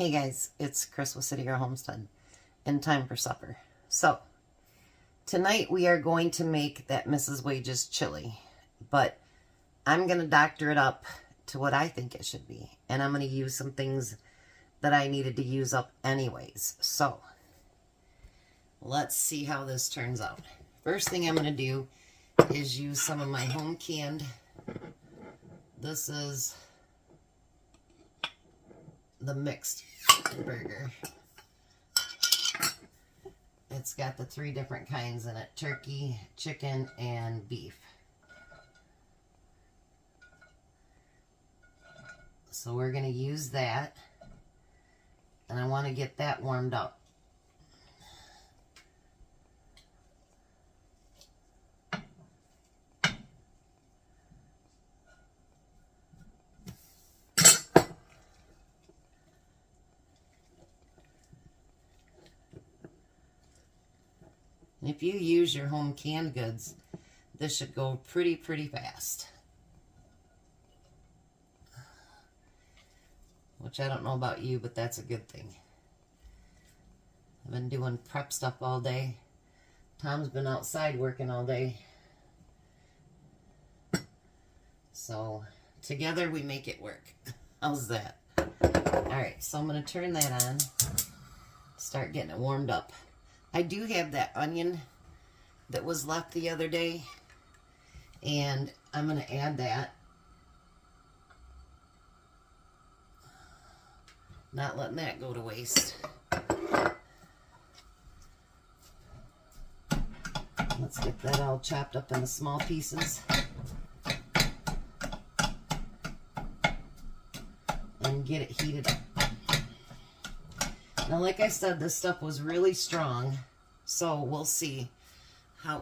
Hey guys, it's Chris with City Girl Homestead, and time for supper. So, tonight we are going to make that Mrs. Wages chili, but I'm going to doctor it up to what I think it should be, and I'm going to use some things that I needed to use up anyways. So, let's see how this turns out. First thing I'm going to do is use some of my home canned. This is the mixed burger. It's got the 3 different kinds in it: turkey, chicken, and beef. So we're going to use that, and I want to get that warmed up. If you use your home canned goods, this should go pretty fast. Which I don't know about you, but that's a good thing. I've been doing prep stuff all day. Tom's been outside working all day. So together we make it work. How's that? Alright, so I'm going to turn that on. Start getting it warmed up. I do have that onion that was left the other day, and I'm going to add that. Not letting that go to waste. Let's get that all chopped up into small pieces. And get it heated up. Now, like I said, this stuff was really strong, so we'll see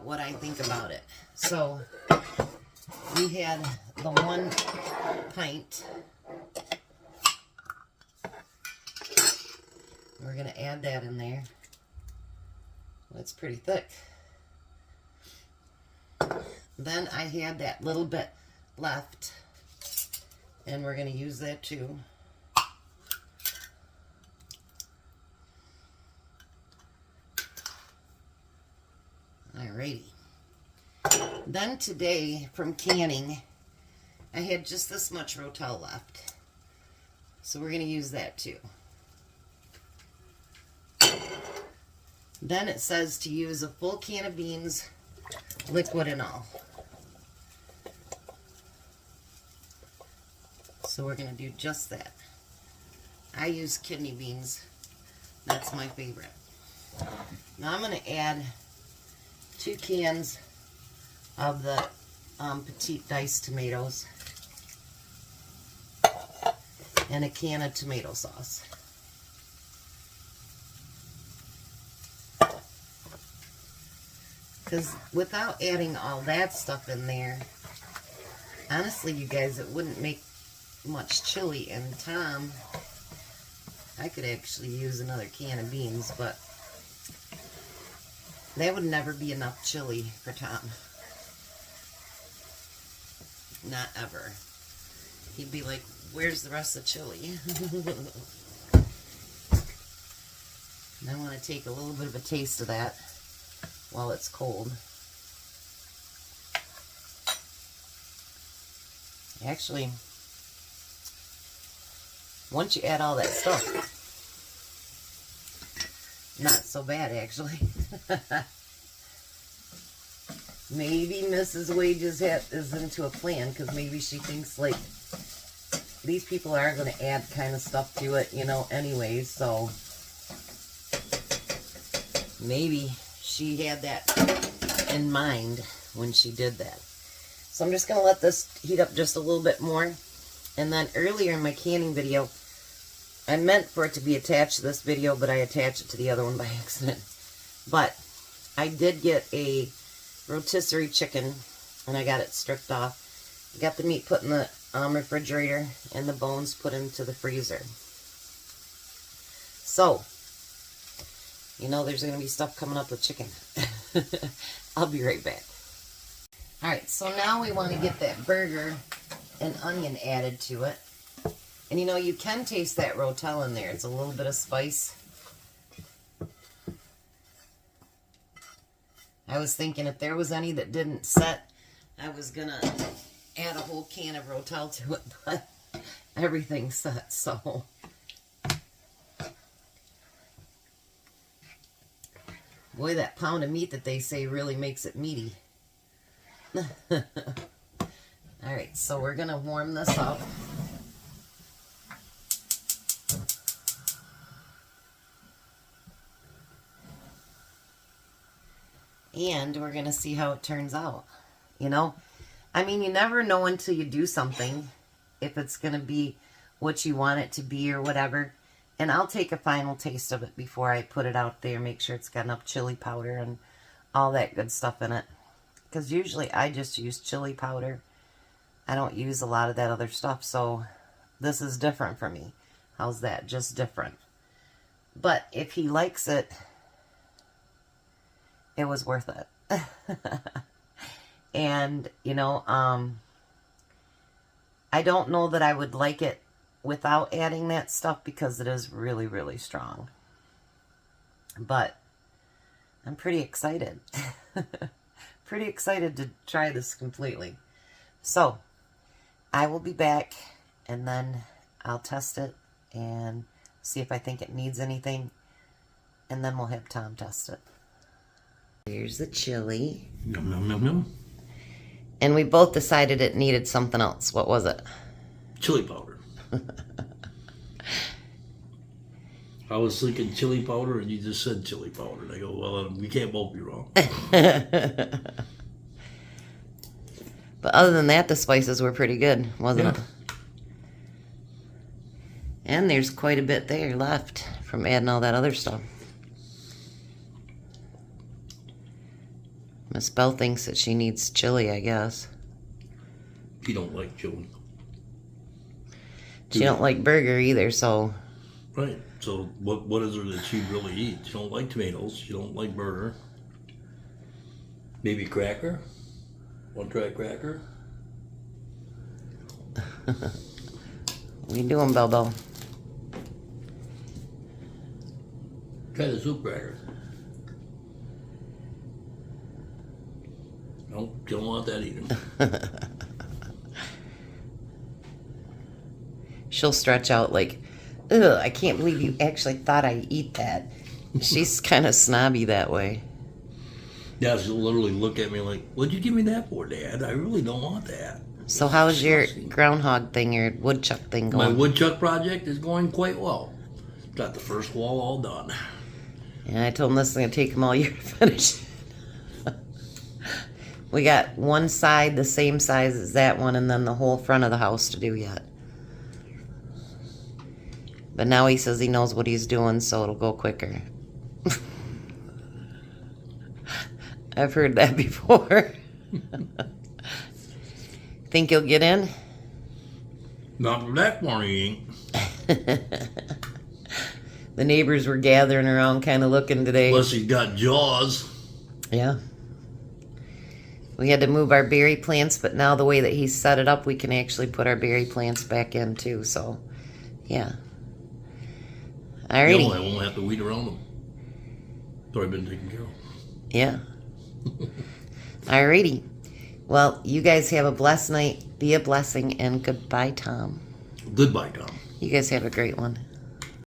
what I think about it. So, we had the 1 pint. We're going to add that in there. It's pretty thick. Then I had that little bit left, and we're going to use that too. Alrighty. Then today, from canning, I had just this much Rotel left. So we're going to use that too. Then it says to use a full can of beans, liquid and all. So we're going to do just that. I use kidney beans. That's my favorite. Now I'm going to add 2 cans of the petite diced tomatoes and a can of tomato sauce. Because without adding all that stuff in there, honestly, you guys, it wouldn't make much chili. And Tom, I could actually use another can of beans, but that would never be enough chili for Tom. Not ever. He'd be like, where's the rest of the chili? And I want to take a little bit of a taste of that while it's cold. Actually, once you add all that stuff, not so bad, actually. Maybe Mrs. Wages is into a plan, because maybe she thinks, like, these people are going to add kind of stuff to it, you know, anyways, so maybe she had that in mind when she did that. So I'm just going to let this heat up just a little bit more. And then earlier in my canning video, I meant for it to be attached to this video, but I attached it to the other one by accident. But I did get a rotisserie chicken, and I got it stripped off. I got the meat put in the refrigerator, and the bones put into the freezer. So, you know there's going to be stuff coming up with chicken. I'll be right back. Alright, so now we want to get that burger and onion added to it. And you know, you can taste that Rotel in there. It's a little bit of spice. I was thinking if there was any that didn't set, I was going to add a whole can of Rotel to it, but everything's set, so. Boy, that pound of meat that they say really makes it meaty. Alright, so we're going to warm this up. And we're going to see how it turns out. You know? I mean, you never know until you do something if it's going to be what you want it to be or whatever. And I'll take a final taste of it before I put it out there. Make sure it's got enough chili powder and all that good stuff in it. Because usually I just use chili powder. I don't use a lot of that other stuff. So this is different for me. How's that? Just different. But if he likes it, it was worth it. And, you know, I don't know that I would like it without adding that stuff because it is really, really strong. But I'm pretty excited. Pretty excited to try this completely. So, I will be back and then I'll test it and see if I think it needs anything. And then we'll have Tom test it. Here's the chili. Yum, yum, yum, yum. And we both decided it needed something else. What was it? Chili powder. I was thinking chili powder, and you just said chili powder. And I go, well, we can't both be wrong. But other than that, the spices were pretty good, wasn't it? And there's quite a bit there left from adding all that other stuff. Miss Belle thinks that she needs chili, I guess. You don't like chili. She don't like burger either, so... Right. So what is it that she really eats? You don't like tomatoes. You don't like burger. Maybe cracker? One-track cracker? What are you doing, Belle? Try the soup cracker. Nope, you don't want that either. She'll stretch out like, ugh, I can't believe you actually thought I'd eat that. She's kind of snobby that way. Yeah, she'll literally look at me like, what'd you give me that for, Dad? I really don't want that. So how's your groundhog thing, your woodchuck thing going? My woodchuck project is going quite well. Got the first wall all done. Yeah, I told him this is going to take him all year to finish. We got one side the same size as that one and then the whole front of the house to do yet. But now he says he knows what he's doing, so it'll go quicker. I've heard that before. Think you'll get in? Not for that one, he ain't. The neighbors were gathering around kind of looking today. Unless he's got jaws. Yeah. We had to move our berry plants, but now the way that he set it up, we can actually put our berry plants back in too, so yeah. Alrighty. No, I won't have to weed around them. It's already been taken care of. Yeah. Alrighty. Well, you guys have a blessed night. Be a blessing, and goodbye, Tom. Goodbye, Tom. You guys have a great one.